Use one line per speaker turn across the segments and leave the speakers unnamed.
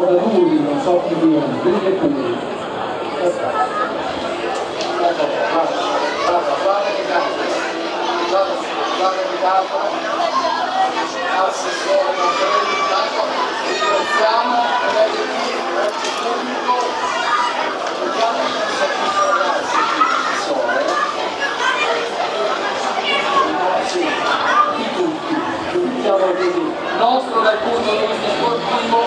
ricorda lui, non so chi viene, lui che pure.
Guarda che cazzo, guarda che cazzo, assessore, non credo intanto, ringraziamo, vedete qui, grazie pubblico, vediamo se sono questi ragazzi qui, sì, tutti, diciamo così, nostro dal punto di vista sportivo,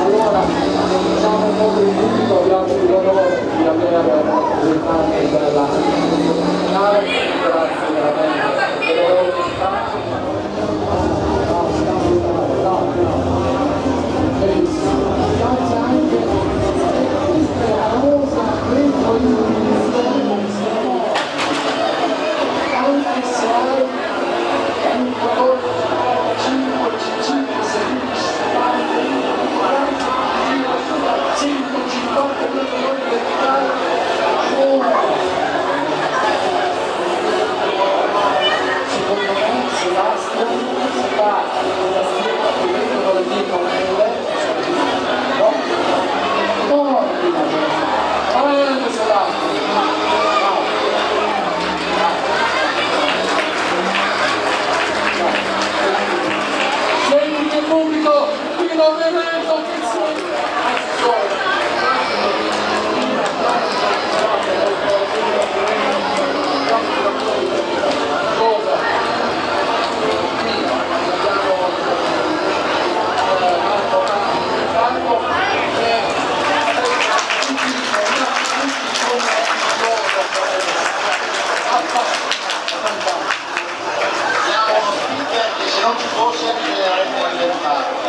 allora, diciamo un po' per il pubblico, abbiamo l'onore di aver presentato della finale, grazie veramente per lo spazio. Benissimo. Grazie anche a questa cosa dentro il Ministero del Sport, anche se hai un prodotto 5, 150 milioni di euro secondo me se basta, si fa la scritta che vengono le dico nelle ordina veramente se basta senti il pubblico qui non mi vedo che se non ci fosse bisognerebbe inventare.